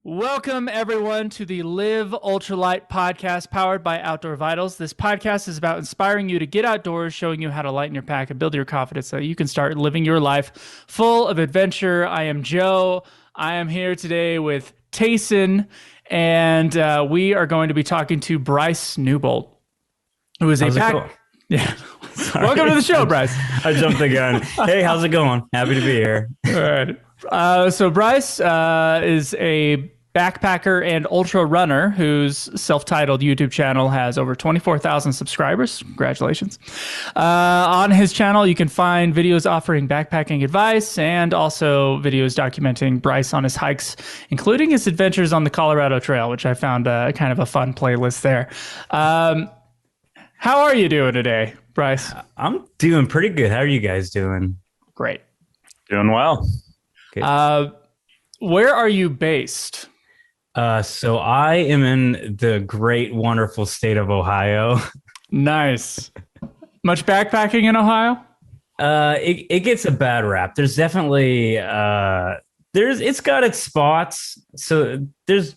Welcome, everyone, to the Live Ultralight podcast powered by Outdoor Vitals. This podcast is about inspiring you to get outdoors, showing you how to lighten your pack and build your confidence so you can start living your life full of adventure. I am Joe. I am here today with Tayson, and we are going to be talking to Bryce Newbold, who is How's a it pack. going? Yeah. Welcome to the show, Bryce. I jumped the gun. Hey, how's it going? Happy to be here. All right. So Bryce is a backpacker and ultrarunner whose self-titled YouTube channel has over 24,000 subscribers. Congratulations. On his channel, you can find videos offering backpacking advice and also videos documenting Bryce on his hikes, including his adventures on the Colorado Trail, which I found kind of a fun playlist there. How are you doing today, Bryce? I'm doing pretty good. How are you guys doing? Great. Doing well. Where are you based? So I am in the great, wonderful state of Ohio. Nice. Much backpacking in Ohio? It gets a bad rap. There's definitely it's got its spots. So there's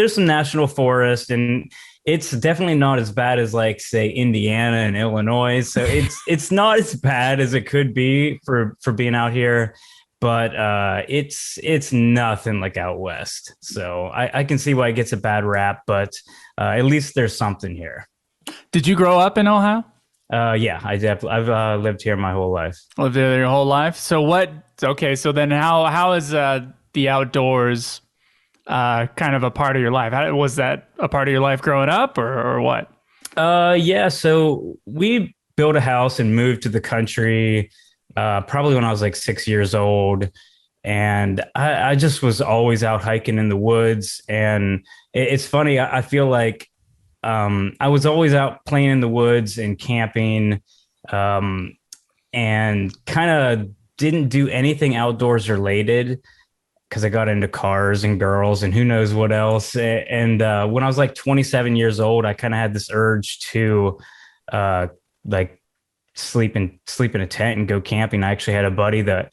some national forest, and it's definitely not as bad as, like, say, Indiana and Illinois. So it's not as bad as it could be for being out here. But it's nothing like out west. So I can see why it gets a bad rap, but at least there's something here. Did you grow up in Ohio? Yeah, I've lived here my whole life. Lived there your whole life? So what? Okay, so then how is the outdoors kind of a part of your life? Was that a part of your life growing up, or what? Yeah, so we built a house and moved to the country probably when I was like 6 years old. And I just was always out hiking in the woods. And it's funny, I feel like I was always out playing in the woods and camping, and kind of didn't do anything outdoors related because I got into cars and girls and who knows what else. And when I was like 27 years old, I kind of had this urge to like sleep in a tent and go camping. I actually had a buddy that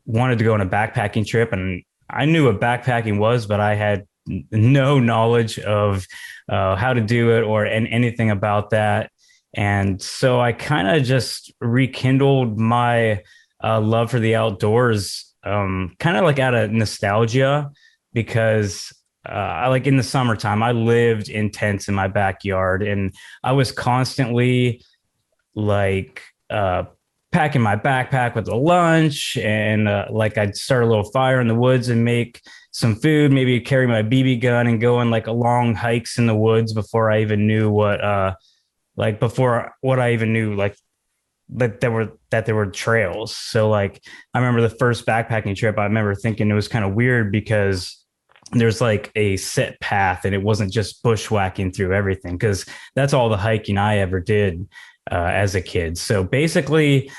wanted to go on a backpacking trip, and I knew what backpacking was, but I had no knowledge of how to do it or anything about that. And so I kind of just rekindled my love for the outdoors, kind of like out of nostalgia, because I, like, in the summertime, I lived in tents in my backyard, and I was constantly like packing my backpack with a lunch, and like I'd start a little fire in the woods and make some food, maybe carry my BB gun and go on like long hikes in the woods before I even knew that there were trails. So, like, I remember the first backpacking trip, I remember thinking it was kind of weird because there's like a set path and it wasn't just bushwhacking through everything, because that's all the hiking I ever did as a kid. So basically,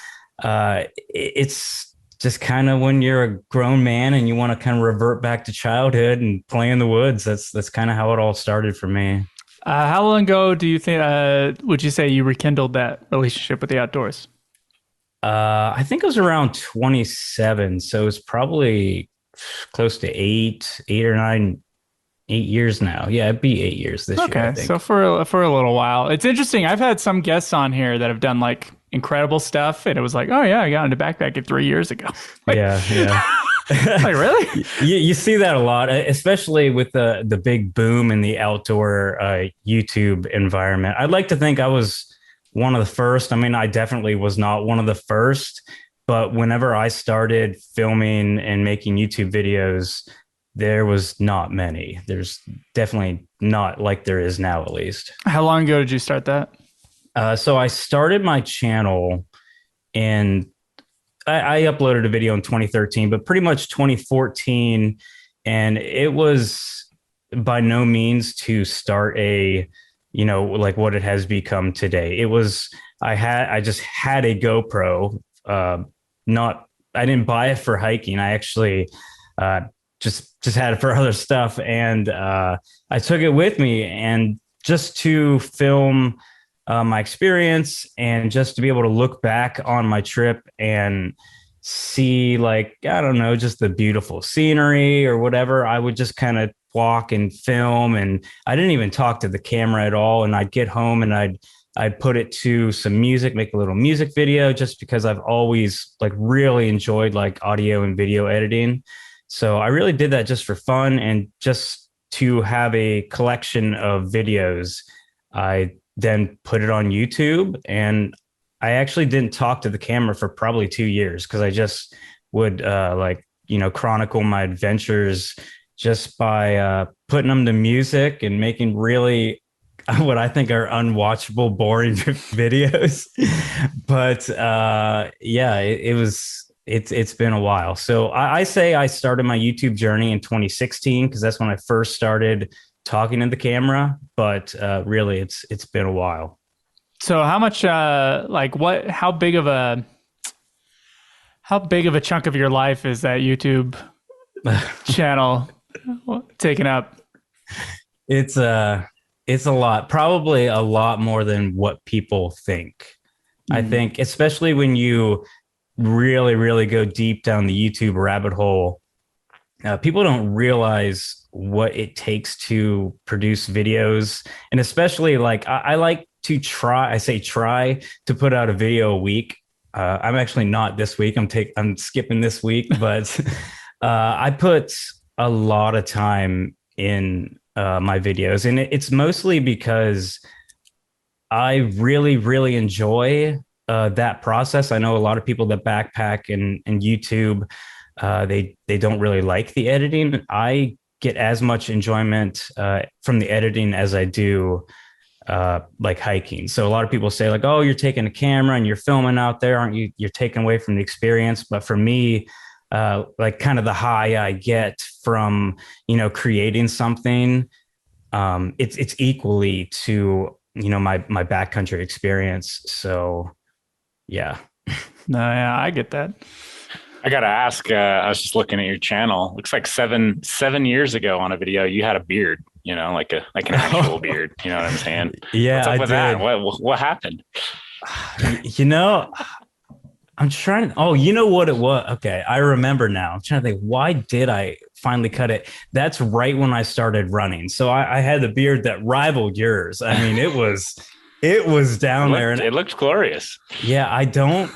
it's just kind of when you're a grown man and you want to kind of revert back to childhood and play in the woods. That's kind of how it all started for me. How long ago do you think would you say you rekindled that relationship with the outdoors? I think it was around 27. So it's probably close to 8 years now. Yeah, it'd be 8 years this year. Okay, so for a little while. It's interesting. I've had some guests on here that have done like incredible stuff, and it was like, oh yeah, I got into backpacking 3 years ago. Like, yeah. Like, really? You see that a lot, especially with the big boom in the outdoor YouTube environment. I'd like to think I was one of the first. I mean, I definitely was not one of the first, but whenever I started filming and making YouTube videos, there was not many. There's definitely not like there is now, at least. How long ago did you start that? So I started my channel in, I uploaded a video in 2013, but pretty much 2014. And it was by no means to start a, like what it has become today. It was, I just had a GoPro, I didn't buy it for hiking. I actually, just had it for other stuff. And I took it with me, and just to film my experience and just to be able to look back on my trip and see, like, I don't know, just the beautiful scenery or whatever, I would just kind of walk and film, and I didn't even talk to the camera at all. And I'd get home and I'd put it to some music, make a little music video, just because I've always like really enjoyed like audio and video editing. So I really did that just for fun and just to have a collection of videos. I then put it on YouTube, and I actually didn't talk to the camera for probably 2 years because I just would chronicle my adventures just by putting them to music and making really what I think are unwatchable, boring videos. But it's been a while. So I say I started my YouTube journey in 2016 because that's when I first started talking to the camera. But really, it's been a while. So how much, how big of a chunk of your life is that YouTube channel taking up? It's a lot, probably a lot more than what people think. I think, especially when you really, really go deep down the YouTube rabbit hole, people don't realize what it takes to produce videos. And especially like, I like to try to put out a video a week. I'm actually not this week. I'm skipping this week, but I put a lot of time in my videos, and it's mostly because I really, really enjoy that process. I know a lot of people that backpack and YouTube, they don't really like the editing. I get as much enjoyment from the editing as I do like hiking. So a lot of people say like, oh, you're taking a camera and you're filming out there, aren't you? You're taking away from the experience. But for me, like kind of the high I get from, creating something, it's equally to, my backcountry experience. So yeah. No, yeah, I get that. I gotta ask. I was just looking at your channel. Looks like seven years ago on a video, you had a beard. Like an actual beard. You know what I'm saying? Yeah, what's up with did. That? What happened? I'm trying. Oh, you know what it was? Okay, I remember now. I'm trying to think. Why did I finally cut it? That's right when I stared running. So I had the beard that rivaled yours. I mean, it was down there, and it looked glorious. Yeah, I don't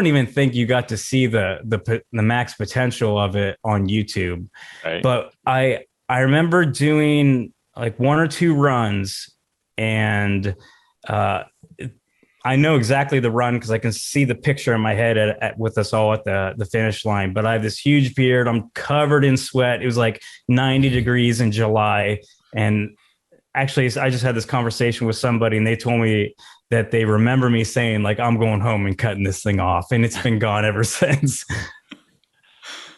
even think you got to see the max potential of it on YouTube. Right. But I remember doing like one or two runs, and I know exactly the run because I can see the picture in my head with us all at the finish line. But I have this huge beard. I'm covered in sweat. It was like 90 degrees in July. And actually, I just had this conversation with somebody, and they told me that they remember me saying like, I'm going home and cutting this thing off. And it's been gone ever since.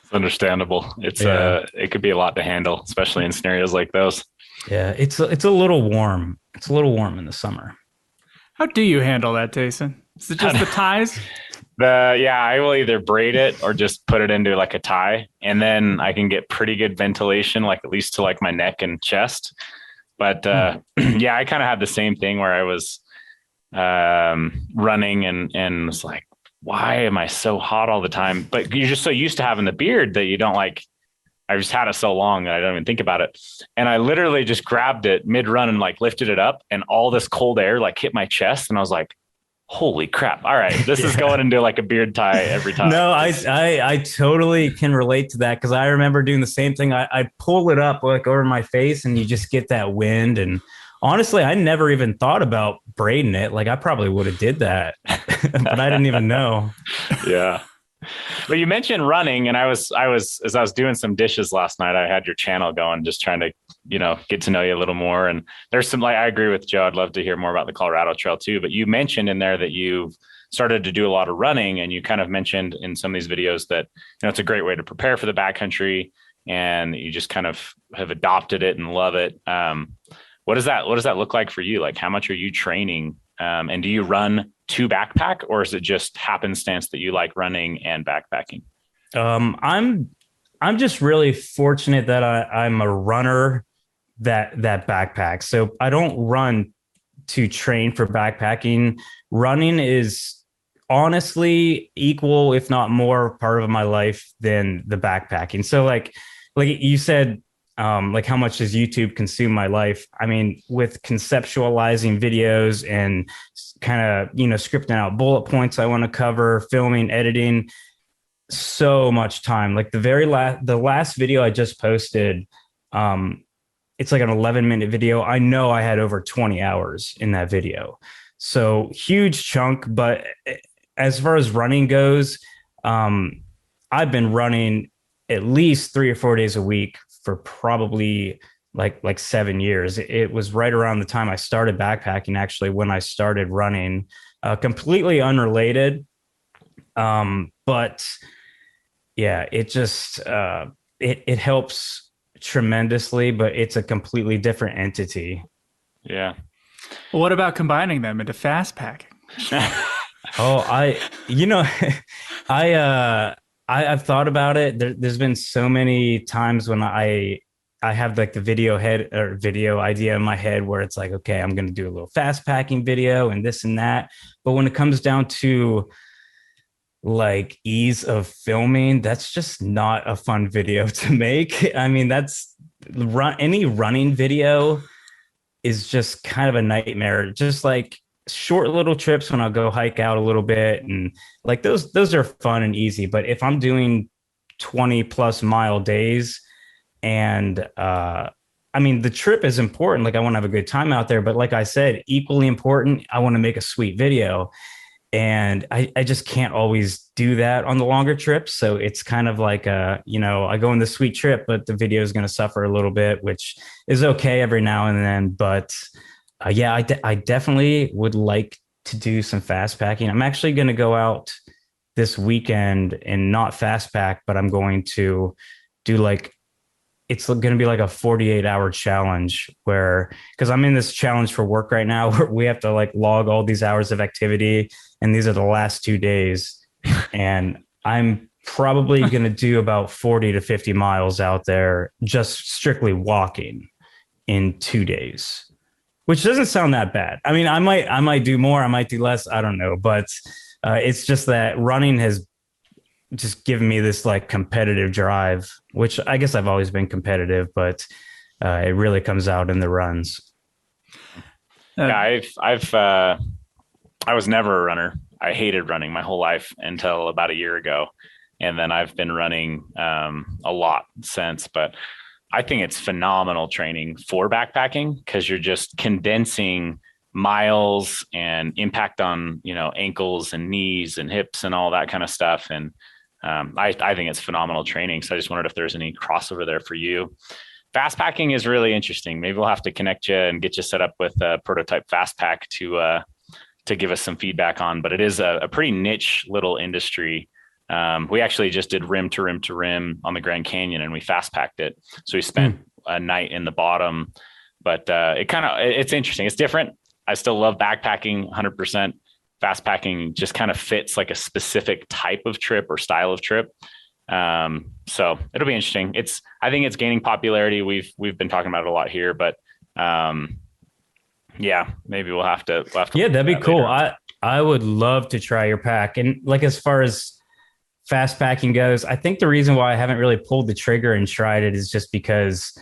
It's understandable. It could be a lot to handle, especially in scenarios like those. Yeah, it's a little warm. It's a little warm in the summer. How do you handle that, Jason? Is it just the ties? I will either braid it or just put it into like a tie, and then I can get pretty good ventilation, like at least to like my neck and chest. But I kind of had the same thing where I was running and was like, why am I so hot all the time? But you're just so used to having the beard that you don't like. I just had it so long that I don't even think about it. And I literally just grabbed it mid run and like lifted it up, and all this cold air like hit my chest. And I was like, holy crap. All right. This is going into like a beard tie every time. No, I totally can relate to that. Cause I remember doing the same thing. I pull it up like over my face, and you just get that wind. And honestly, I never even thought about braiding it. Like I probably would have did that, but I didn't even know. Yeah. But you mentioned running, and I was as I was doing some dishes last night, I had your channel going, just trying to, get to know you a little more. And there's some, like, I agree with Joe. I'd love to hear more about the Colorado Trail too. But you mentioned in there that you've started to do a lot of running, and you kind of mentioned in some of these videos that, it's a great way to prepare for the backcountry, and you just kind of have adopted it and love it. What does that look like for you? Like, how much are you training? And do you run to backpack, or is it just happenstance that you like running and backpacking? I'm just really fortunate that I'm a runner that backpacks. So I don't run to train for backpacking. Running is honestly equal, if not more, part of my life than the backpacking. So like you said, like how much does YouTube consume my life? I mean, with conceptualizing videos and kind of, scripting out bullet points I want to cover, filming, editing, so much time. Like the last video I just posted, it's like an 11-minute video. I know I had over 20 hours in that video. So huge chunk. But as far as running goes, I've been running at least 3 or 4 days a week for probably like 7 years. It was right around the time I started backpacking, actually, when I started running, completely unrelated. But yeah, it just, it helps tremendously, but it's a completely different entity. Yeah. Well, what about combining them into fast packing? Oh, I've thought about it. There's been so many times when I have like the video idea in my head where it's like, okay, I'm going to do a little fast packing video and this and that. But when it comes down to like ease of filming, that's just not a fun video to make. I mean, any running video is just kind of a nightmare. Just like short little trips when I'll go hike out a little bit, and like those are fun and easy. But if I'm doing 20+ mile days, and I mean, the trip is important. Like I want to have a good time out there, but like I said, equally important, I want to make a sweet video. And I just can't always do that on the longer trips. So it's kind of like, I go on the sweet trip, but the video is going to suffer a little bit, which is okay every now and then. But yeah, I definitely would like to do some fast packing. I'm actually going to go out this weekend and not fast pack, but I'm going to do it's going to be like a 48-hour challenge because I'm in this challenge for work right now where we have to like log all these hours of activity. And these are the last 2 days. And I'm probably going to do about 40 to 50 miles out there, just strictly walking in 2 days, which doesn't sound that bad. I mean, I might do more, I might do less. I don't know. But it's just that running has just given me this like competitive drive, which I guess I've always been competitive, but it really comes out in the runs. Yeah, I was never a runner. I hated running my whole life until about a year ago. And then I've been running a lot since, but I think it's phenomenal training for backpacking because you're just condensing miles and impact on, ankles and knees and hips and all that kind of stuff. And I think it's phenomenal training. So I just wondered if there's any crossover there for you. Fast packing is really interesting. Maybe we'll have to connect you and get you set up with a prototype fast pack to give us some feedback on, but it is a pretty niche little industry. We actually just did rim to rim to rim on the Grand Canyon and we fast packed it. So we spent a night in the bottom, but it's interesting. It's different. I still love backpacking 100%. Fast packing just kind of fits like a specific type of trip or style of trip. So it'll be interesting. I think it's gaining popularity. We've been talking about it a lot here, but yeah, maybe we'll have to yeah, that'd be cool. I would love to try your pack. And like, as far as fast packing goes, I think the reason why I haven't really pulled the trigger and tried it is just because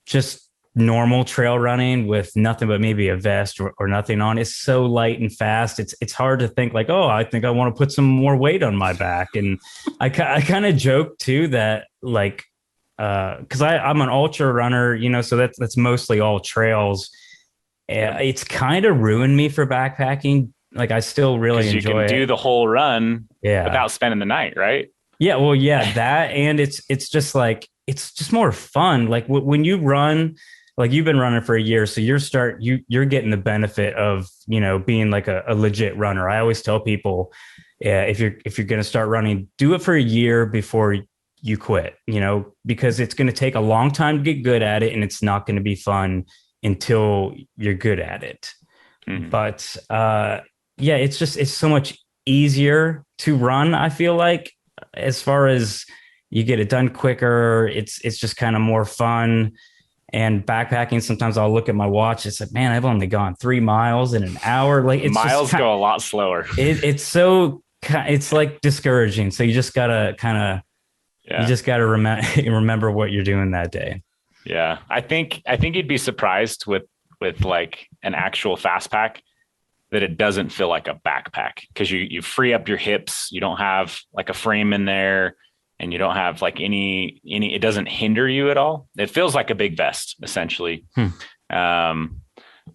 just normal trail running with nothing but maybe a vest or nothing on is so light and fast. It's hard to think like, oh, I think I want to put some more weight on my back. And I kind of joke too that like, cause I'm an ultra runner, so that's mostly all trails. It's kind of ruined me for backpacking. Like I still really enjoy it. You can do the whole run without spending the night, right? Yeah. Well, yeah, that. And it's just like, it's just more fun. Like when you run, like you've been running for a year, so you're getting the benefit of, being like a legit runner. I always tell people, if you're going to start running, do it for a year before you quit, because it's going to take a long time to get good at it. And it's not going to be fun until you're good at it. Mm-hmm. But yeah, it's so much easier to run. I feel like, as far as you get it done quicker, it's just kind of more fun. And backpacking, sometimes I'll look at my watch. It's like, man, I've only gone 3 miles in an hour. Like miles go a lot slower. It's so it's like discouraging. So you just gotta remember what you're doing that day. Yeah. I think you'd be surprised with like an actual fast pack that it doesn't feel like a backpack, because you free up your hips. You don't have like a frame in there, and you don't have like any, it doesn't hinder you at all. It feels like a big vest essentially.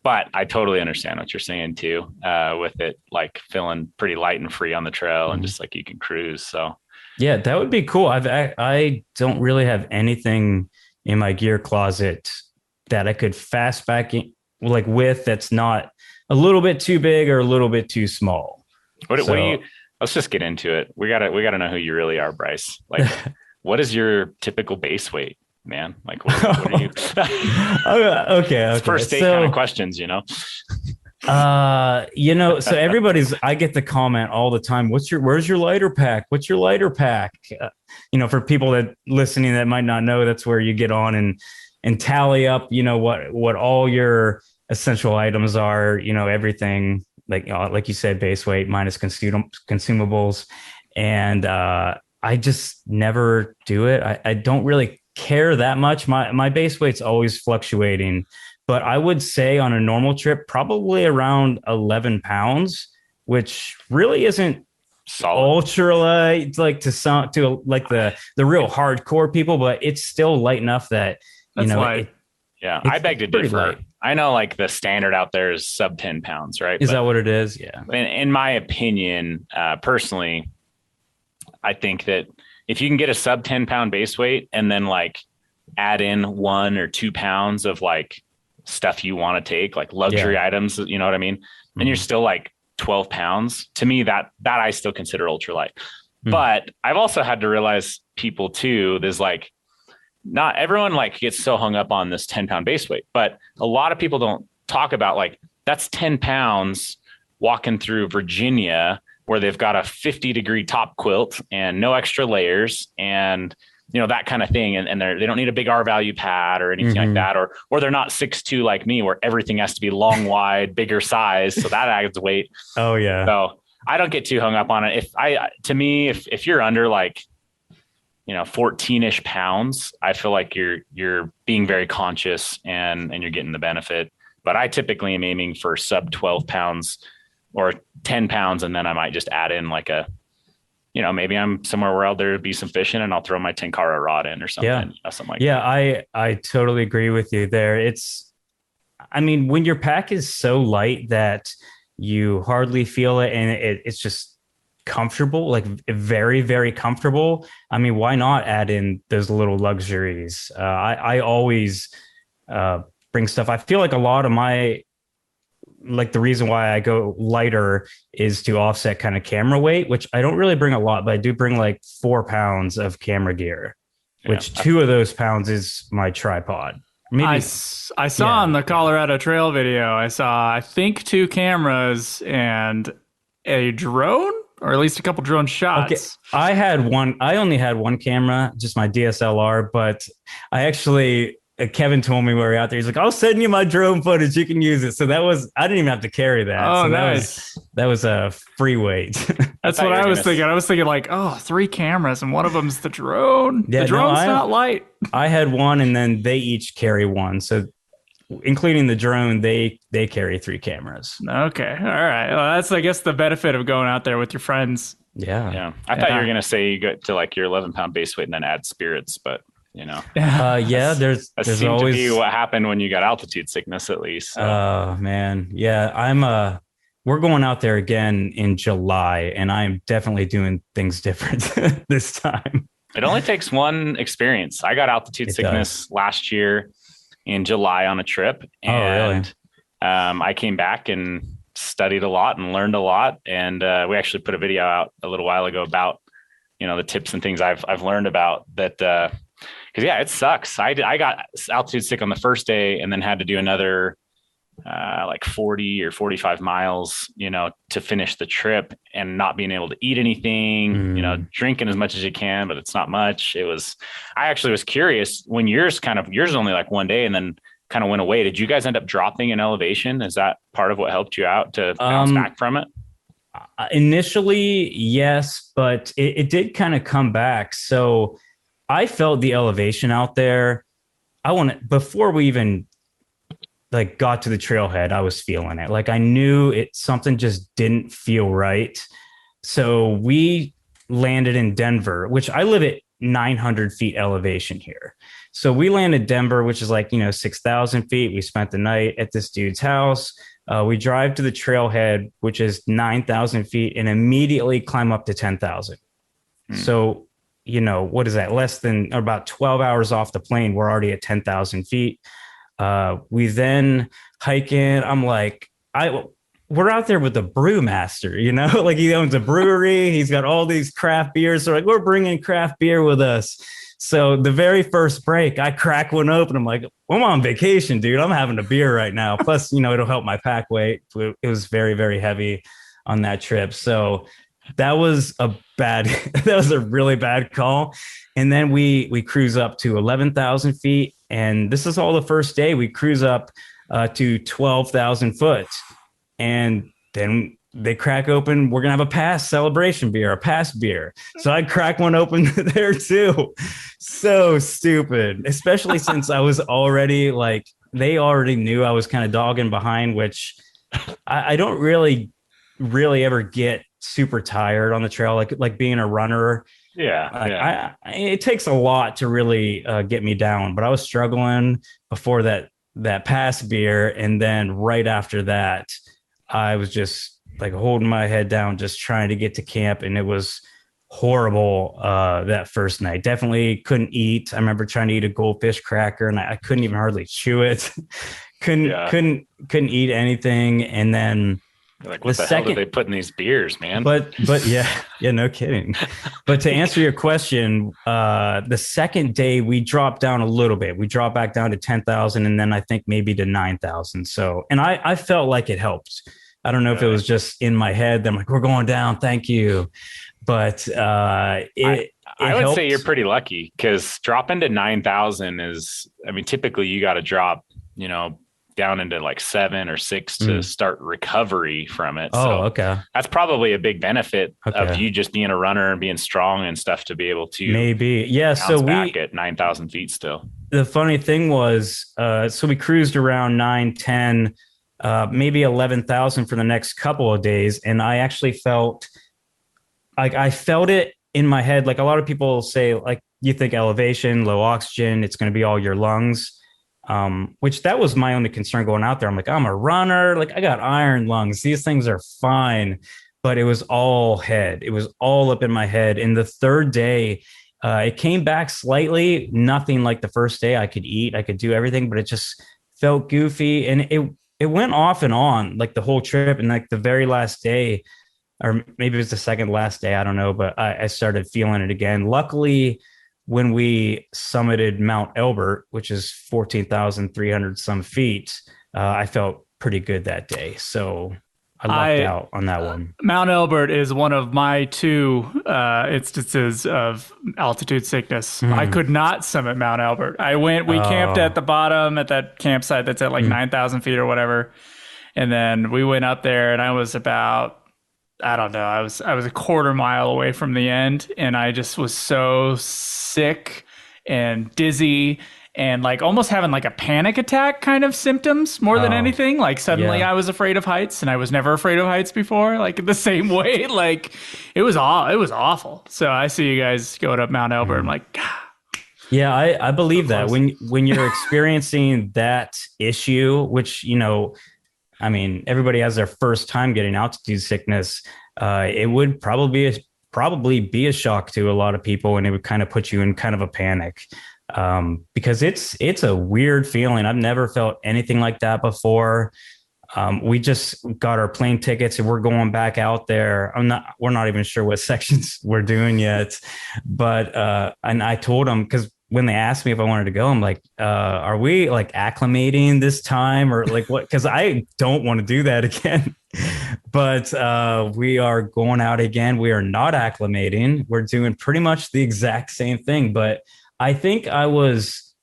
But I totally understand what you're saying too, with it like feeling pretty light and free on the trail and just like you can cruise. So yeah, that would be cool. I don't really have anything in my gear closet that I could fast back in, like with, that's not a little bit too big or a little bit too small. What do you? Let's just get into it. We gotta know who you really are, Bryce. Like, what is your typical base weight, man? Like, what are you? Okay. First date kind of questions, you know. So I get the comment all the time. Where's your lighter pack? What's your lighter pack? For people that listening that might not know, that's where you get on and tally up, what all your essential items are, everything like you said, base weight minus consumables. And I just never do it. I don't really care that much. My base weight's always fluctuating, but I would say on a normal trip, probably around 11 pounds, which really isn't solid. Ultralight, like to like the real hardcore people, but it's still light enough that, light. I beg to differ. Light. I know like the standard out there is sub 10 pounds, right? Is that what it is? Yeah. In my opinion, personally, I think that if you can get a sub 10 pound base weight and then like add in 1 or 2 pounds of like stuff you want to take, like luxury items, you know what I mean? And you're still like 12 pounds. To me, that I still consider ultralight. But I've also had to realize people too, there's like, not everyone like gets so hung up on this 10 pound base weight, but a lot of people don't talk about like that's 10 pounds walking through Virginia where they've got a 50-degree top quilt and no extra layers and, that kind of thing. And they don't need a big R value pad or anything like that. Or they're not 6'2" like me, where everything has to be long, wide, bigger size. So that adds weight. Oh yeah. So I don't get too hung up on it. If you're under like, 14-ish pounds, I feel like you're being very conscious and you're getting the benefit. But I typically am aiming for sub 12 pounds or 10 pounds. And then I might just add in like maybe I'm somewhere where there'll be some fishing and I'll throw my Tenkara rod in or something. Something like that. Yeah, I totally agree with you there. When your pack is so light that you hardly feel it and it's just comfortable, like very, very comfortable. Why not add in those little luxuries? I always bring stuff. I feel like a lot of the reason why I go lighter is to offset kind of camera weight, which I don't really bring a lot, but I do bring like 4 pounds of camera gear, which 2 of those pounds is my tripod. Maybe I saw on the Colorado Trail video, I think 2 cameras and a drone, or at least a couple drone shots. Okay. I only had 1 camera, just my DSLR, but I actually, Kevin told me when we were out there, he's like, I'll send you my drone footage. You can use it. So I didn't even have to carry that. Oh, so nice. That was a free weight. That's what I was thinking. I was thinking like, 3 cameras and one of them's the drone. Yeah, the drone's not light. I had 1 and then they each carry 1. So including the drone, they carry 3 cameras. Okay. All right. Well, that's, I guess, the benefit of going out there with your friends. Yeah. I thought you were going to say you go to like your 11-pound base weight and then add spirits, but there's seemed always to be what happened when you got altitude sickness, at least. So. Oh man. Yeah. We're going out there again in July and I'm definitely doing things different this time. It only takes one experience. I got altitude sickness last year in July on a trip. And I came back and studied a lot and learned a lot. And we actually put a video out a little while ago about, the tips and things I've learned about that. Because it sucks. I got altitude sick on the first day and then had to do another like 40 or 45 miles, to finish the trip and not being able to eat anything, drinking as much as you can, but it's not much. I actually was curious when yours only like 1 day and then kind of went away. Did you guys end up dropping in elevation? Is that part of what helped you out to bounce back from it? Initially, yes, but it did kind of come back. So I felt the elevation out there. Before we even like got to the trailhead, I was feeling it. Like I knew something just didn't feel right. So we landed in Denver, which I live at 900 feet elevation here. So we landed Denver, which is like, 6,000 feet. We spent the night at this dude's house. We drive to the trailhead, which is 9,000 feet, and immediately climb up to 10,000. So, what is that? Less than about 12 hours off the plane. We're already at 10,000 feet. We then hike in. I'm like, we're out there with the brewmaster, like he owns a brewery. He's got all these craft beers. So like, we're bringing craft beer with us. So the very first break, I crack one open. I'm like, I'm on vacation, dude. I'm having a beer right now. Plus, it'll help my pack weight. It was very, very heavy on that trip. So that was that was a really bad call. And then we cruise up to 11,000 feet. And this is all the first day. We cruise up to 12,000 foot. And then they crack open, we're going to have a pass celebration beer, a pass beer. So I crack one open there too. So stupid, especially since I was already like, they already knew I was kind of dogging behind, which I don't really ever get super tired on the trail. Like being a runner. Yeah. It takes a lot to really get me down, but I was struggling before that pass beer. And then right after that, I was just like holding my head down, just trying to get to camp. And it was horrible that first night. Definitely couldn't eat. I remember trying to eat a goldfish cracker and I couldn't even hardly chew it. couldn't eat anything. And then like, what the hell did they put in these beers, man? But yeah, no kidding. But to answer your question, the second day we dropped down a little bit. We dropped back down to 10,000 and then I think maybe to 9,000. So, and I felt like it helped. I don't know if it was just in my head. I'm like, we're going down. Thank you. But I would say you're pretty lucky because dropping to 9,000 is, typically you got to drop, down into like 7 or 6 to start recovery from it. Oh, okay. That's probably a big benefit of you just being a runner and being strong and stuff to be able to maybe. Yeah. So back at 9,000 feet still. The funny thing was, so we cruised around 9, 10, maybe 11,000 for the next couple of days. And I actually felt like I felt it in my head. Like a lot of people say, like, you think elevation, low oxygen, it's going to be all your lungs. Which that was my only concern going out there. I'm like, I'm a runner. Like I got iron lungs. These things are fine. But it was all head. It was all up in my head. And the third day, it came back slightly, nothing like the first day. I could eat, I could do everything, but it just felt goofy. And it went off and on like the whole trip. And like the very last day, or maybe it was the second last day, I don't know, but I started feeling it again. Luckily, when we summited Mount Elbert, which is 14,300 some feet, I felt pretty good that day. So I lucked out on that one. Mount Elbert is one of my 2 instances of altitude sickness. I could not summit Mount Elbert. We camped at the bottom at that campsite that's at like 9,000 feet or whatever. And then we went up there and I was about, I don't know, I was a quarter mile away from the end and I just was so sick and dizzy and like almost having like a panic attack kind of symptoms more than anything. Like suddenly I was afraid of heights and I was never afraid of heights before, like in the same way. Like it was awful. So I see you guys going up Mount Elbert. I'm like, God. Yeah, I believe that when you're experiencing that issue, which, everybody has their first time getting altitude sickness. It would probably be a shock to a lot of people, and it would kind of put you in kind of a panic because it's a weird feeling. I've never felt anything like that before. We just got our plane tickets and we're going back out there. We're not even sure what sections we're doing yet, but and I told them because when they asked me if I wanted to go, I'm like, are we like acclimating this time or like what? Because I don't want to do that again. But we are going out again. We are not acclimating. We're doing pretty much the exact same thing. But I think I was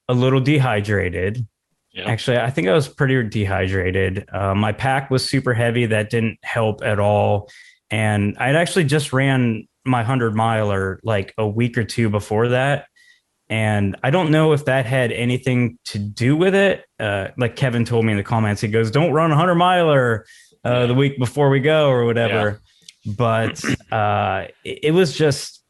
a little dehydrated. Yep. Actually, I think I was pretty dehydrated. My pack was super heavy. That didn't help at all. And I'd actually just ran my 100 miler like a week or two before that. And I don't know if that had anything to do with it. Like Kevin told me in the comments, he goes, "Don't run a 100 miler the week before we go or whatever." Yeah. But it was just,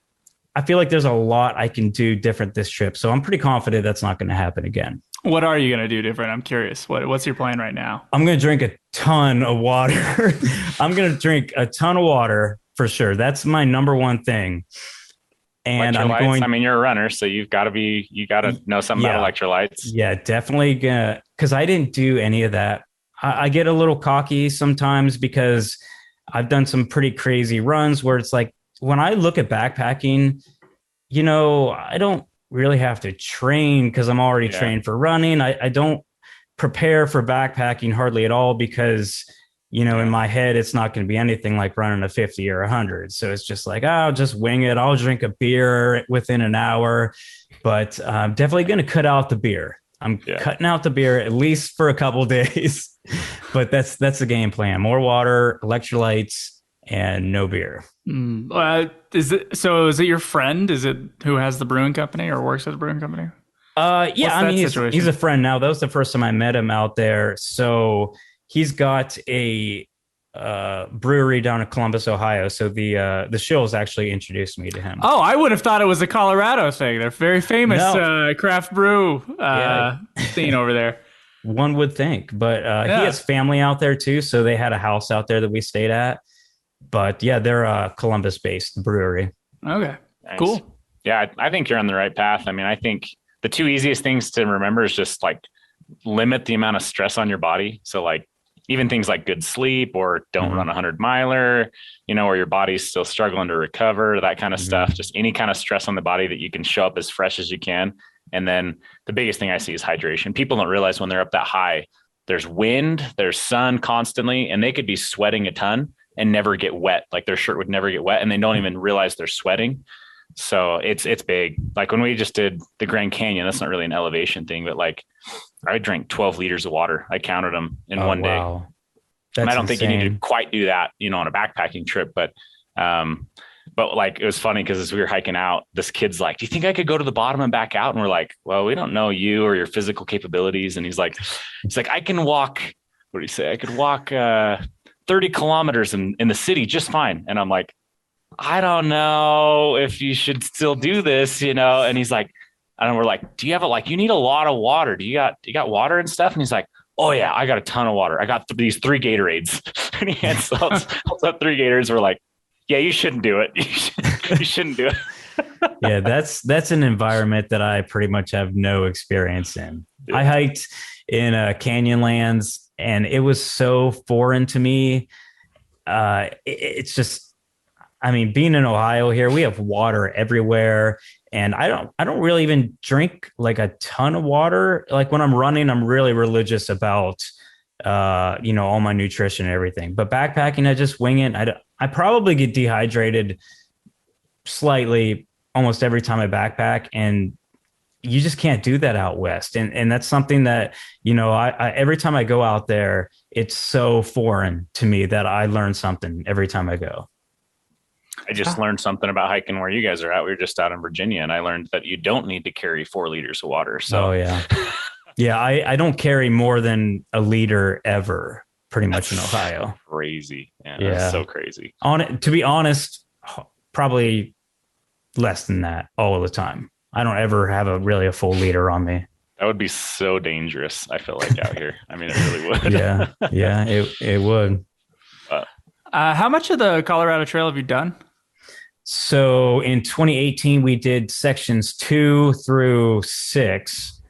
I feel like there's a lot I can do different this trip. So I'm pretty confident that's not going to happen again. What are you going to do different? I'm curious. What's your plan right now? I'm going to drink a ton of water. I'm going to drink a ton of water for sure. That's my number one thing. And I mean, you're a runner, so you got to know something about electrolytes. Yeah, definitely. Because I didn't do any of that. I get a little cocky sometimes because I've done some pretty crazy runs where it's like, when I look at backpacking, I don't really have to train because I'm already trained for running. I don't prepare for backpacking hardly at all because, in my head, it's not going to be anything like running a 50 or 100. So it's just like, I'll just wing it. I'll drink a beer within an hour, but I'm definitely going to cut out the beer. I'm cutting out the beer at least for a couple of days, but that's the game plan. More water, electrolytes, and no beer. Is it your friend? Is it who has the brewing company or works at the brewing company? Yeah, I mean, he's a friend now. That was the first time I met him out there. So he's got a brewery down in Columbus, Ohio. So the Shills actually introduced me to him. Oh, I would have thought it was a Colorado thing. They're very famous craft brew scene over there. One would think, but he has family out there too. So they had a house out there that we stayed at. But yeah, they're a Columbus-based brewery. Okay, nice. Cool. Yeah, I think you're on the right path. I mean, I think the two easiest things to remember is just like limit the amount of stress on your body. So like even things like good sleep or don't run a 100-miler, or your body's still struggling to recover, that kind of stuff. Just any kind of stress on the body that you can show up as fresh as you can. And then the biggest thing I see is hydration. People don't realize when they're up that high, there's wind, there's sun constantly, and they could be sweating a ton and never get wet. Like their shirt would never get wet and they don't even realize they're sweating. So it's big. Like when we just did the Grand Canyon, that's not really an elevation thing, but like I drank 12 liters of water. I counted them in one day. And I don't think you need to quite do that, on a backpacking trip, but like it was funny because as we were hiking out, this kid's like, "Do you think I could go to the bottom and back out?" And we're like, "Well, we don't know you or your physical capabilities." And he's like, "I can walk." What did he say? "I could walk 30 kilometers in the city just fine." And I'm like, "I don't know if you should still do this, And he's like, and we're like, "Do you have you need a lot of water. Do you got water and stuff?" And he's like, "Oh yeah, I got a ton of water. I got these 3 Gatorades." And he holds up 3 Gatorades. We're like, "Yeah, you shouldn't do it. You shouldn't do it." Yeah, that's an environment that I pretty much have no experience in. Yeah. I hiked in Canyonlands and it was so foreign to me. It's just, I mean, being in Ohio here, we have water everywhere. And I don't really even drink like a ton of water. Like when I'm running, I'm really religious about, all my nutrition and everything. But backpacking, I just wing it. I probably get dehydrated slightly almost every time I backpack. And you just can't do that out west. And that's something that, I every time I go out there, it's so foreign to me that I learn something every time I go. I just learned something about hiking where you guys are at. We were just out in Virginia and I learned that you don't need to carry 4 liters of water. So yeah, I don't carry more than a liter ever pretty much in Ohio. Crazy. Yeah. That's so crazy. To be honest, probably less than that all of the time. I don't ever have a full liter on me. That would be so dangerous. I feel like out here. I mean, it really would. Yeah, it would. How much of the Colorado Trail have you done? So in 2018, we did sections 2 through 6.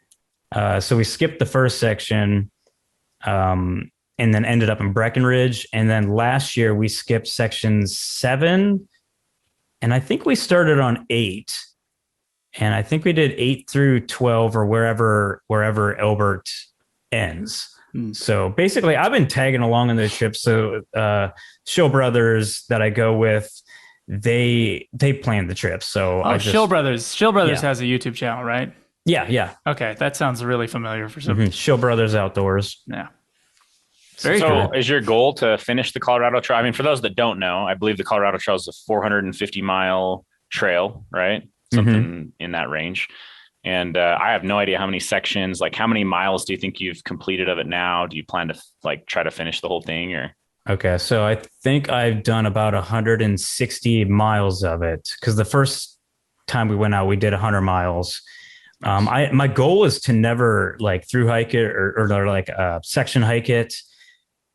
So we skipped the first section and then ended up in Breckenridge. And then last year we skipped sections 7. And I think we started on 8. And I think we did 8 through 12 or wherever Elbert ends. So basically, I've been tagging along on those trips. So Shill Brothers that I go with, they plan the trip. So Shill Brothers has a YouTube channel, right? Yeah. Okay, that sounds really familiar for some. Show Brothers Outdoors. Yeah. Very So cool. is your goal to finish the Colorado Trail? I mean, for those that don't know, I believe the Colorado Trail is a 450-mile trail, right? hmm Something in that range. And I have no idea how many sections, like how many miles do you think you've completed of it now? Do you plan to like try to finish the whole thing or? Okay, so I think I've done about 160 miles of it because the first time we went out, we did 100 miles. My goal is to never like through hike it or like section hike it.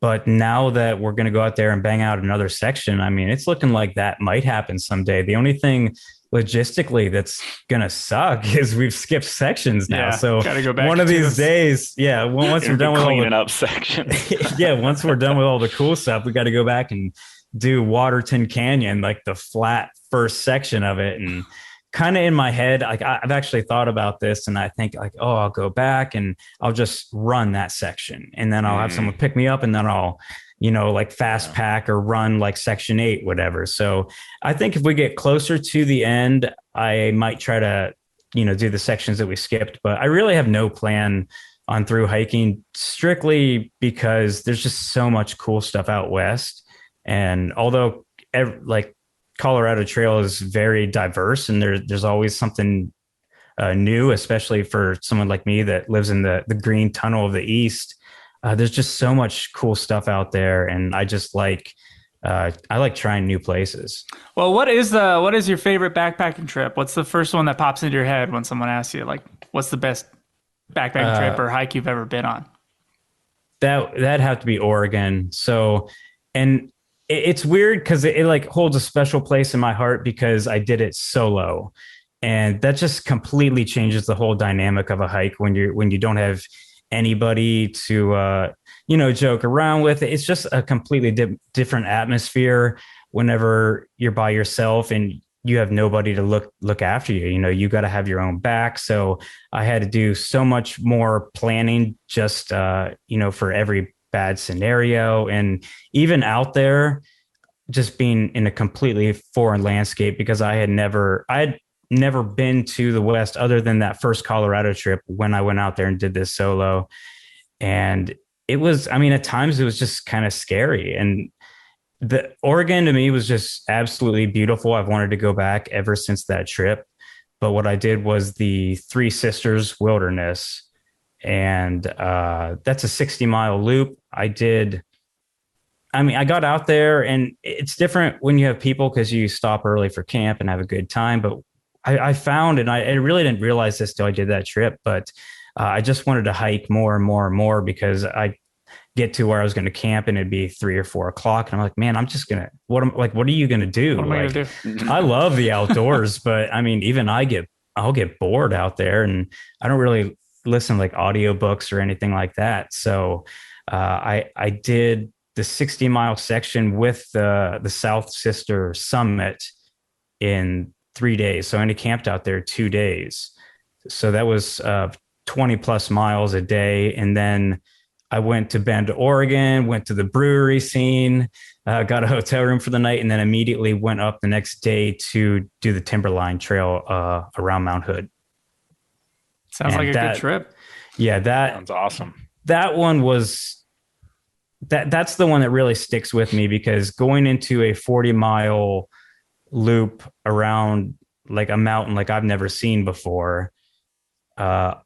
But now that we're going to go out there and bang out another section, I mean, it's looking like that might happen someday. The only thing logistically that's going to suck is we've skipped sections now. Yeah, So gotta go back one of to these this. days, yeah, once we're done with all Cleaning the up sections. yeah, once we're done with all the cool stuff, we got to go back and do Waterton Canyon, like the flat first section of it. And kind of in my head, like I've actually thought about this and I think like, oh, I'll go back and I'll just run that section and then I'll have someone pick me up and then I'll, like fast pack or run like section 8, whatever. So I think if we get closer to the end, I might try to, do the sections that we skipped, but I really have no plan on through hiking strictly because there's just so much cool stuff out west. And although like Colorado Trail is very diverse and there's always something new, especially for someone like me that lives in the green tunnel of the East. There's just so much cool stuff out there. And I like trying new places. Well, what is your favorite backpacking trip? What's the first one that pops into your head when someone asks you, like, what's the best backpacking trip or hike you've ever been on? That'd have to be Oregon. So, and it's weird because it like holds a special place in my heart because I did it solo, and that just completely changes the whole dynamic of a hike when you don't have anybody to joke around with. It's just a completely different atmosphere whenever you're by yourself and you have nobody to look after you. You got to have your own back. So I had to do so much more planning just for every bad scenario, and even out there just being in a completely foreign landscape because I had never been to the West other than that first Colorado trip when I went out there and did this solo. And it was, I mean, at times it was just kind of scary. And the Oregon to me was just absolutely beautiful. I've wanted to go back ever since that trip. But what I did was the Three Sisters Wilderness. And that's a 60-mile loop. I got out there and it's different when you have people because you stop early for camp and have a good time. But I found, and I really didn't realize this till I did that trip, but I just wanted to hike more and more and more because I get to where I was going to camp and it'd be 3 or 4 o'clock. And I'm like, man, I'm just going to, what are you going to do? What am I gonna do? I love the outdoors, but I mean, even I'll get bored out there and I don't really listen to like audiobooks or anything like that. So I did the 60-mile section with the South Sister Summit in 3 days. So I only camped out there 2 days. So that was 20 plus miles a day. And then I went to Bend, Oregon, went to the brewery scene, got a hotel room for the night, and then immediately went up the next day to do the Timberline Trail around Mount Hood. Sounds like a good trip. Yeah, that sounds awesome. That one was that's the one that really sticks with me because going into a 40-mile loop around like a mountain like I've never seen before, not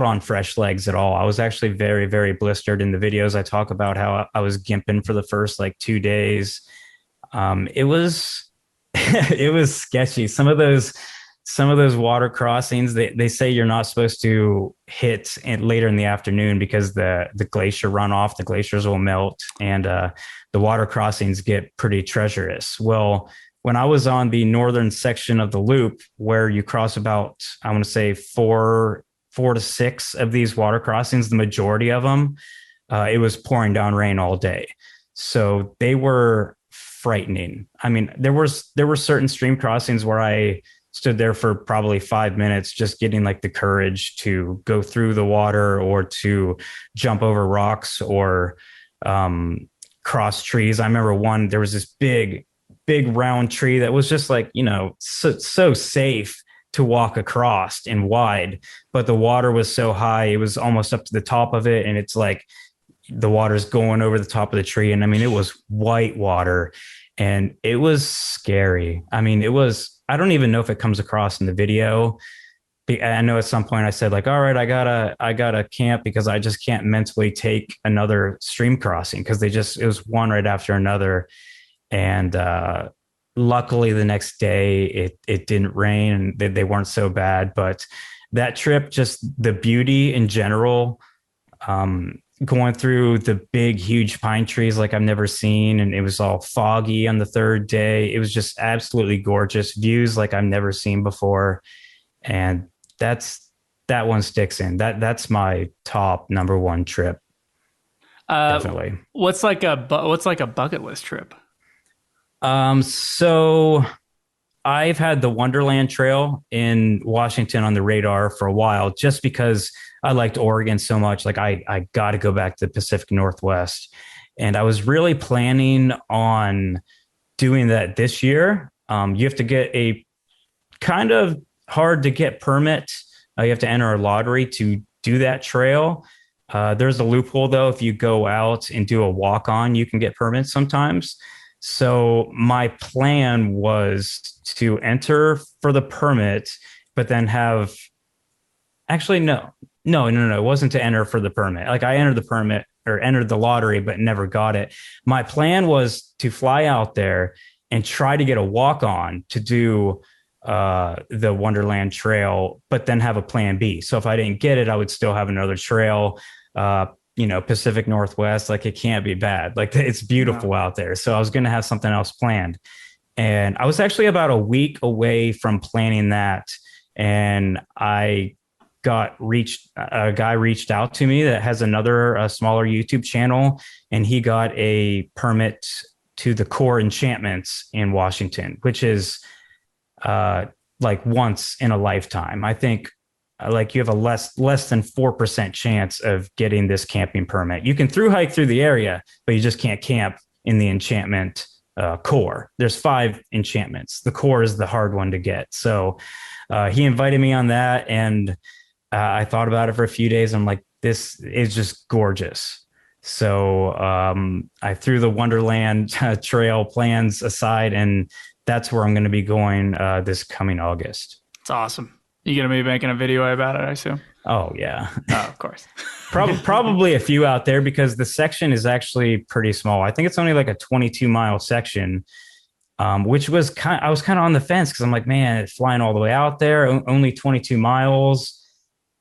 on fresh legs at all. I was actually very, very blistered. In the videos I talk about how I was gimping for the first like 2 days. It was it was sketchy. Some of those water crossings, they say you're not supposed to hit later in the afternoon because the glacier runoff, the glaciers will melt and the water crossings get pretty treacherous. Well, when I was on the northern section of the loop where you cross about, I want to say 4 to 6 of these water crossings, the majority of them, it was pouring down rain all day. So they were frightening. I mean, there were certain stream crossings where I stood there for probably 5 minutes, just getting like the courage to go through the water or to jump over rocks or cross trees. I remember there was this big round tree that was just like, so safe to walk across and wide, but the water was so high, it was almost up to the top of it. And it's like the water's going over the top of the tree. And I mean, it was white water and it was scary. I mean, I don't even know if it comes across in the video. I know at some point I said like, all right, I gotta camp because I just can't mentally take another stream crossing because it was one right after another. And, luckily the next day it didn't rain and they weren't so bad, but that trip, just the beauty in general, going through the big, huge pine trees like I've never seen. And it was all foggy on the third day. It was just absolutely gorgeous views like I've never seen before. And that one sticks in. That's my top number one trip. Definitely. What's like a bucket list trip? So I've had the Wonderland Trail in Washington on the radar for a while, just because I liked Oregon so much. Like I got to go back to the Pacific Northwest, and I was really planning on doing that this year. You have to get a kind of hard to get permit. You have to enter a lottery to do that trail. There's a loophole though. If you go out and do a walk on, you can get permits sometimes. So my plan was to enter for the permit, but then have actually, no. It wasn't to enter for the permit. Like I entered the permit or entered the lottery, but never got it. My plan was to fly out there and try to get a walk on to do the Wonderland Trail, but then have a plan B. So if I didn't get it, I would still have another trail, Pacific Northwest. Like it can't be bad. Like it's beautiful out there. So I was going to have something else planned. And I was actually about a week away from planning that. And a guy reached out to me that has another smaller YouTube channel, and he got a permit to the Core Enchantments in Washington, which is like once in a lifetime. I think like you have a less than 4% chance of getting this camping permit. You can through hike through the area, but you just can't camp in the enchantment core. There's 5 enchantments. The core is the hard one to get. So he invited me on that, and I thought about it for a few days. I'm like, this is just gorgeous. So I threw the Wonderland Trail plans aside, and that's where I'm going to be going this coming August. It's awesome. You going to be making a video about it, I assume? Oh, yeah. Oh, of course. Probably a few out there because the section is actually pretty small. I think it's only like a 22-mile section, which was I was kind of on the fence because I'm like, man, flying all the way out there, only 22 miles.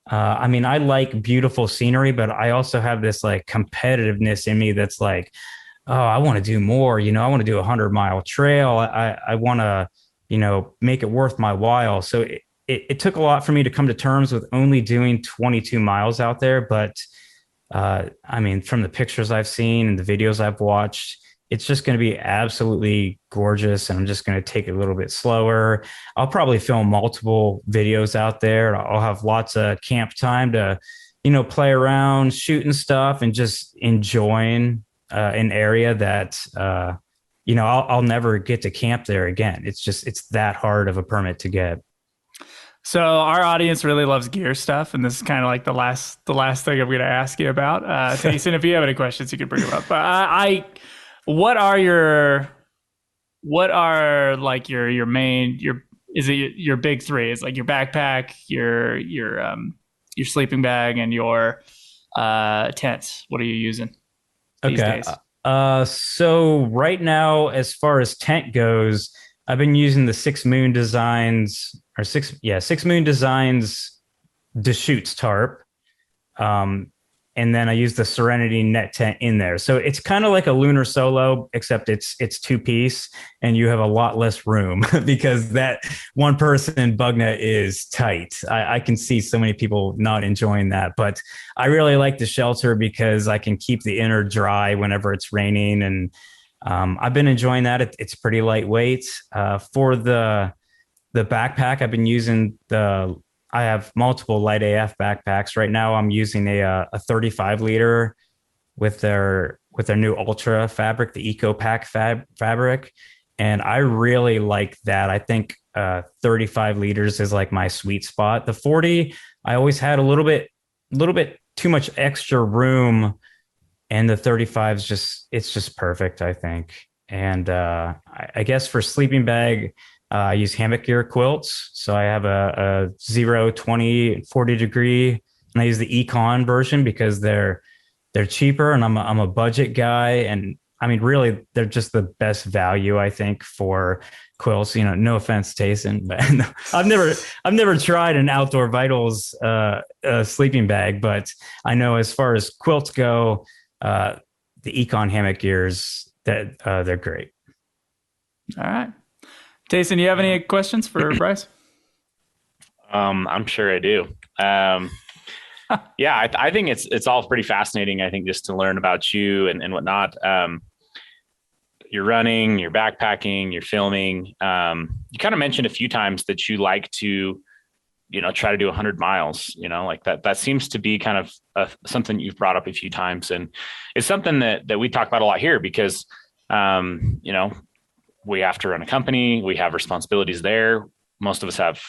I mean, I like beautiful scenery, but I also have this like competitiveness in me that's like, oh, I want to do more. I want to do 100-mile trail. I want to, make it worth my while. So it took a lot for me to come to terms with only doing 22 miles out there. But I mean, from the pictures I've seen and the videos I've watched, it's just going to be absolutely gorgeous. And I'm just going to take it a little bit slower. I'll probably film multiple videos out there. I'll have lots of camp time to, play around, shooting stuff, and just enjoying an area that, I'll never get to camp there again. It's that hard of a permit to get. So our audience really loves gear stuff, and this is kind of like the last thing I'm going to ask you about. Tayson, if you have any questions, you can bring them up. But what are like your main is it your big 3? It's like your backpack, your sleeping bag, and your tent. What are you using these days? So right now, as far as tent goes, I've been using the Six Moon Designs Deschutes tarp. And then I use the Serenity net tent in there. So it's kind of like a lunar solo, except it's 2-piece, and you have a lot less room because that one person bug net is tight. I can see so many people not enjoying that, but I really like the shelter because I can keep the inner dry whenever it's raining. And I've been enjoying that. It's pretty lightweight. For the backpack, I've been using I have multiple light AF backpacks. Right now I'm using a 35 liter with their new Ultra fabric, the Eco Pack fabric. And I really like that. I think 35 liters is like my sweet spot. The 40, I always had a little bit too much extra room, and the 35 is it's just perfect, I think. And I guess for sleeping bag, I use hammock gear quilts. So I have a 0, 20, 40 degree, and I use the econ version because they're cheaper, and I'm a budget guy. And I mean, really, they're just the best value, I think, for quilts. You know, no offense, Tayson, but I've never tried an Outdoor Vitals sleeping bag, but I know as far as quilts go, the econ hammock gears, that they're great. All right. Tayson, you have any questions for Bryce? I'm sure I do. Yeah, I think it's all pretty fascinating. I think just to learn about you and whatnot. You're running, you're backpacking, you're filming. You kind of mentioned a few times that you like to, try to do 100 miles. Like that seems to be kind of something you've brought up a few times, and it's something that we talk about a lot here because, we have to run a company, we have responsibilities there. Most of us have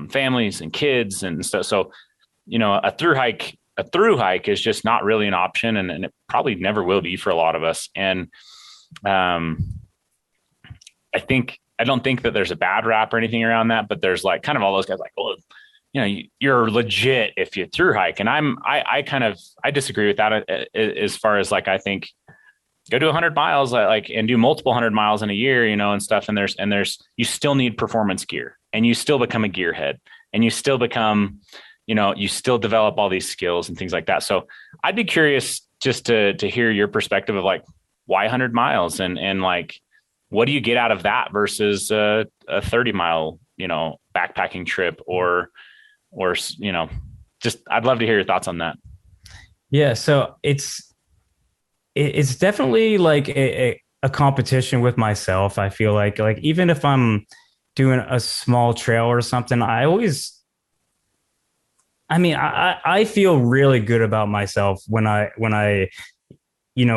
families and kids, and so a through hike is just not really an option, and it probably never will be for a lot of us. And I don't think that there's a bad rap or anything around that, but there's like kind of all those guys like, well, you're legit if you through hike. And I disagree with that as far as like, I think go do 100 miles, and do multiple 100 miles in a year, and stuff. And there's, you still need performance gear, and you still become a gearhead, and you still become, you still develop all these skills and things like that. So I'd be curious just to hear your perspective of like, why 100 miles and like, what do you get out of that versus a 30-mile, backpacking trip or, just, I'd love to hear your thoughts on that. Yeah. So it's definitely like a competition with myself. I feel like even if I'm doing a small trail or something, I feel really good about myself when I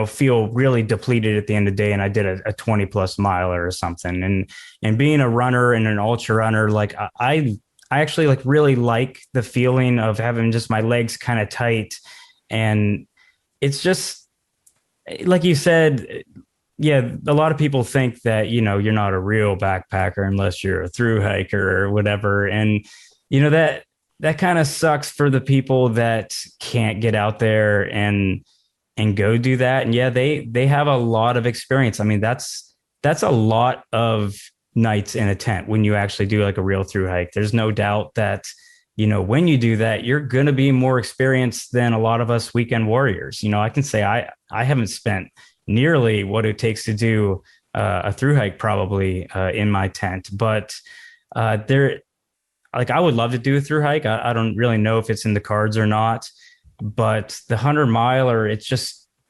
feel really depleted at the end of the day and I did a 20 plus miler or something. And being a runner and an ultra runner, like I actually like really like the feeling of having just my legs kind of tight. And it's just, like you said, yeah, a lot of people think that, you're not a real backpacker unless you're a through hiker or whatever. And, that kind of sucks for the people that can't get out there and go do that. And yeah, they have a lot of experience. I mean, that's a lot of nights in a tent when you actually do like a real through hike. There's no doubt that, when you do that, you're going to be more experienced than a lot of us weekend warriors. I can say I haven't spent nearly what it takes to do a through hike probably in my tent, but I would love to do a through hike. I don't really know if it's in the cards or not, but the 100 miler,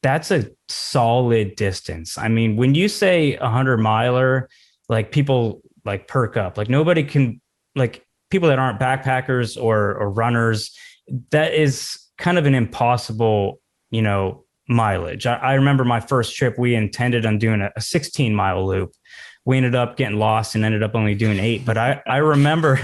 that's a solid distance. I mean, when you say 100 miler, like people like perk up, like nobody can, like people that aren't backpackers or runners, that is kind of an impossible, mileage. I remember my first trip, we intended on doing a 16-mile loop. We ended up getting lost and ended up only doing 8. But I remember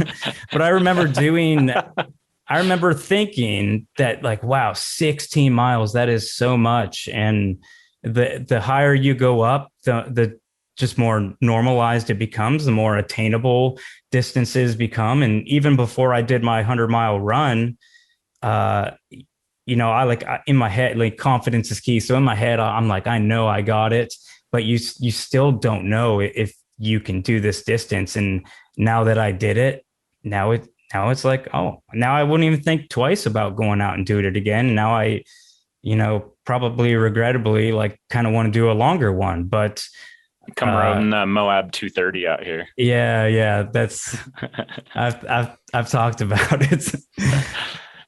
thinking that like, wow, 16 miles, that is so much. And the higher you go up, the just more normalized it becomes, the more attainable distances become. And even before I did my 100-mile run, in my head, like confidence is key. So in my head, I'm like, I know I got it. But you still don't know if you can do this distance. And now that I did it, now it's like, oh, now I wouldn't even think twice about going out and doing it again. Now I, probably regrettably, like kind of want to do a longer one. But come run Moab 230 out here. Yeah, that's I've talked about it.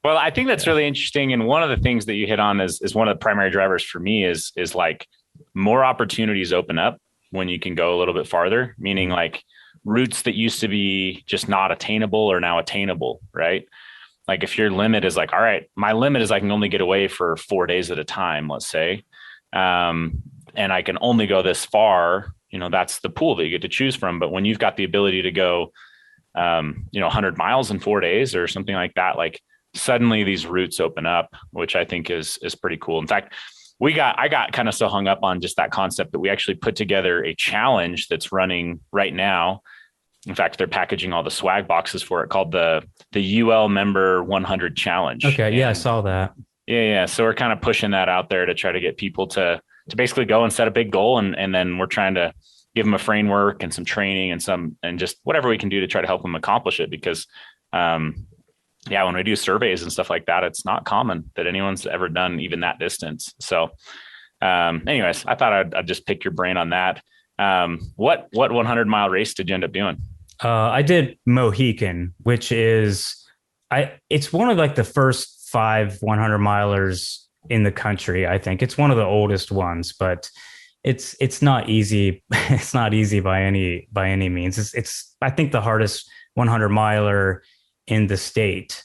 Well, I think that's really interesting. And one of the things that you hit on is one of the primary drivers for me is like, more opportunities open up when you can go a little bit farther, meaning like routes that used to be just not attainable are now attainable, right? Like if your limit is like, all right, my limit is I can only get away for 4 days at a time, let's say, and I can only go this far, that's the pool that you get to choose from. But when you've got the ability to go 100 miles in 4 days or something like that, like suddenly these routes open up, which I think is pretty cool. In fact, I got kind of so hung up on just that concept that we actually put together a challenge that's running right now. In fact, they're packaging all the swag boxes for it, called the UL Member 100 Challenge. Okay, yeah, I saw that. Yeah. So we're kind of pushing that out there to try to get people to basically go and set a big goal, and then we're trying to give them a framework and some training and just whatever we can do to try to help them accomplish it. Because, when we do surveys and stuff like that, it's not common that anyone's ever done even that distance. So, anyways, I thought I'd just pick your brain on that. What 100-mile race did you end up doing? I did Mohican, which is it's one of like the first 5 100-milers in the country. I think it's one of the oldest ones, but it's not easy. It's not easy by any means. It's I think the hardest 100-miler in the state.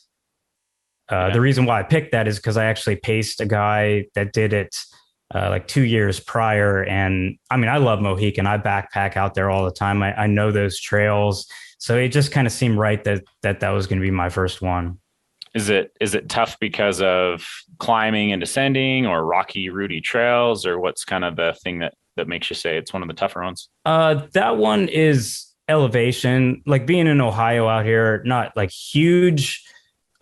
The reason why I picked that is because I actually paced a guy that did it like 2 years prior. And I mean, I love Mohican. I backpack out there all the time. I know those trails. So it just kind of seemed right that was going to be my first one. Is it tough because of climbing and descending, or rocky, rooty trails, or what's kind of the thing that makes you say it's one of the tougher ones? That one is elevation. Like being in Ohio out here, not like huge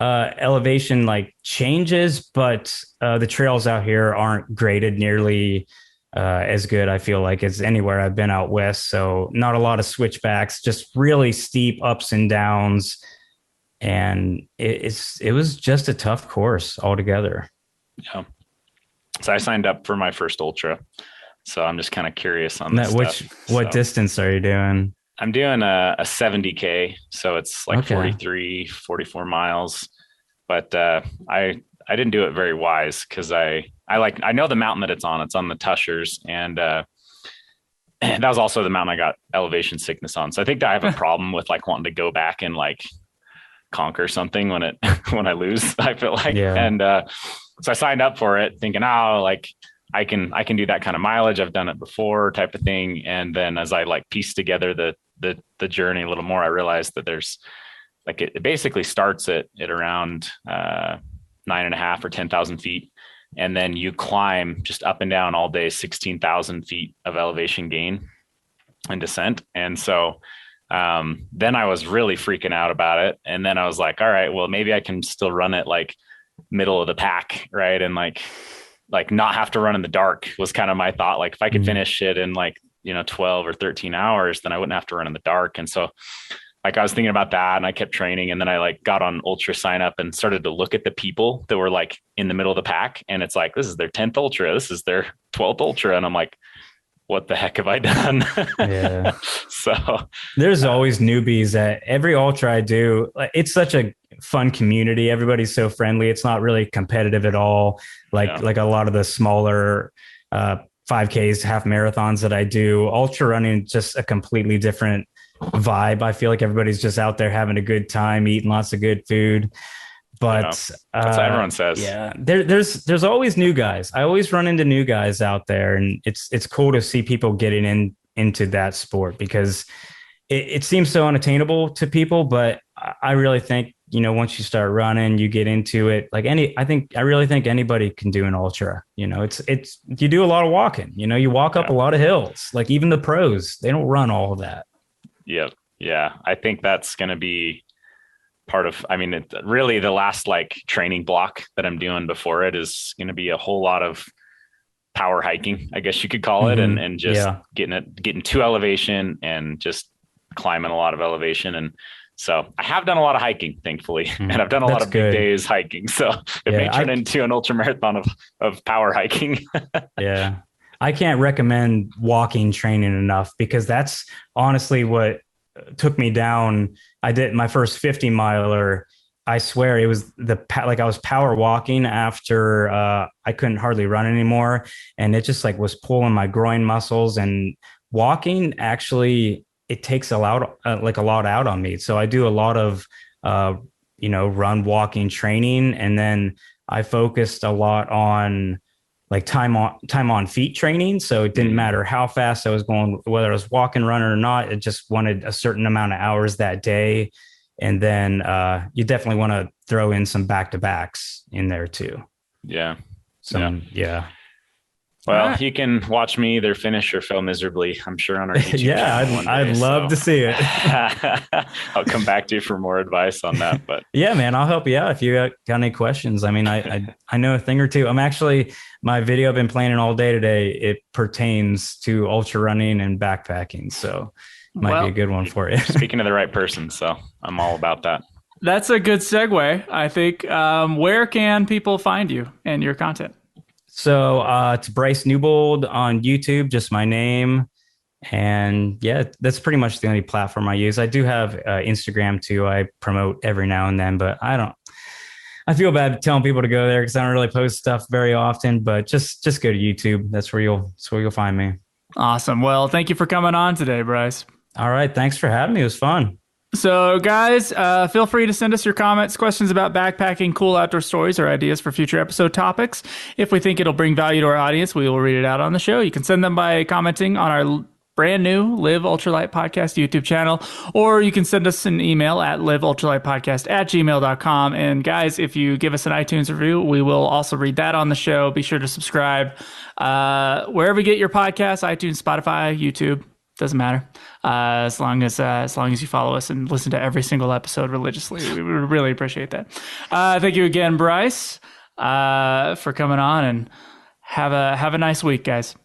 elevation like changes, but the trails out here aren't graded nearly as good, I feel like, as anywhere I've been out west. So not a lot of switchbacks, just really steep ups and downs. And it was just a tough course altogether. Yeah. So I signed up for my first ultra. So I'm just kind of curious on this. What distance are you doing? I'm doing a 70K. So it's like 43, 44 miles. But I didn't do it very wise because I know the mountain that it's on. It's on the Tushers. And that was also the mountain I got elevation sickness on. So I think that I have a problem with like wanting to go back and like conquer something when I lose, I feel like. Yeah. And so I signed up for it thinking, like I can do that kind of mileage. I've done it before, type of thing. And then as I like pieced together the journey a little more, I realized that there's like it basically starts at around 9.5 or 10,000 feet. And then you climb just up and down all day, 16,000 feet of elevation gain and descent. And so then I was really freaking out about it. And then I was like, all right, well, maybe I can still run it like middle of the pack. Right. And like not have to run in the dark was kind of my thought. Like if I could finish it in like, 12 or 13 hours, then I wouldn't have to run in the dark. And so like I was thinking about that, and I kept training, and then I like got on Ultra Sign Up and started to look at the people that were like in the middle of the pack. And it's like, this is their 10th Ultra. This is their 12th Ultra. And I'm like, what the heck have I done? Yeah. So there's always newbies at every ultra I do. It's such a fun community. Everybody's so friendly. It's not really competitive at all. Like a lot of the smaller 5Ks, half marathons that I do. Ultra running, just a completely different vibe. I feel like everybody's just out there having a good time, eating lots of good food. But that's what everyone says. Yeah, there's always new guys. I always run into new guys out there, and it's cool to see people getting into that sport, because it seems so unattainable to people. But I really think, once you start running, you get into it. Like I really think anybody can do an ultra. It's you do a lot of walking. You walk up a lot of hills. Like even the pros, they don't run all of that. Yep. Yeah, I think that's going to be part of, really the last like training block that I'm doing before it is going to be a whole lot of power hiking, I guess you could call it. And just getting to elevation and just climbing a lot of elevation. And so I have done a lot of hiking, thankfully, and I've done a lot of big days hiking. So it may turn into an ultra marathon of power hiking. Yeah. I can't recommend walking training enough, because that's honestly what took me down. I did my first 50 miler. I swear it was I was power walking after I couldn't hardly run anymore. And it just like was pulling my groin muscles, and walking actually, it takes a lot out on me. So I do a lot of, run walking training. And then I focused a lot on like time on feet training. So it didn't matter how fast I was going, whether I was walking, running or not. It just wanted a certain amount of hours that day. And then you definitely want to throw in some back-to-backs in there too. Yeah. Yeah. Well, you can watch me either finish or fail miserably, I'm sure, on our YouTube channel. I'd love to see it. I'll come back to you for more advice on that. But yeah, man, I'll help you out if you got any questions. I mean, I know a thing or two. My video I've been planning all day today, it pertains to ultra running and backpacking. So it might be a good one for you. Speaking to the right person. So I'm all about that. That's a good segue, I think. Where can people find you and your content? So it's Bryce Newbold on YouTube, just my name. And yeah, that's pretty much the only platform I use. I do have Instagram too. I promote every now and then, but I feel bad telling people to go there because I don't really post stuff very often, but just go to YouTube. That's where you'll find me. Awesome. Well, thank you for coming on today, Bryce. All right. Thanks for having me. It was fun. So guys, feel free to send us your comments, questions about backpacking, cool outdoor stories, or ideas for future episode topics. If we think it'll bring value to our audience, we will read it out on the show. You can send them by commenting on our brand new Live Ultralight Podcast YouTube channel, or you can send us an email at liveultralightpodcast@gmail.com. And guys, if you give us an iTunes review, we will also read that on the show. Be sure to subscribe wherever you get your podcasts, iTunes, Spotify, YouTube. Doesn't matter. As long as you follow us and listen to every single episode religiously, we would really appreciate that. Thank you again, Bryce, for coming on, and have a nice week, guys.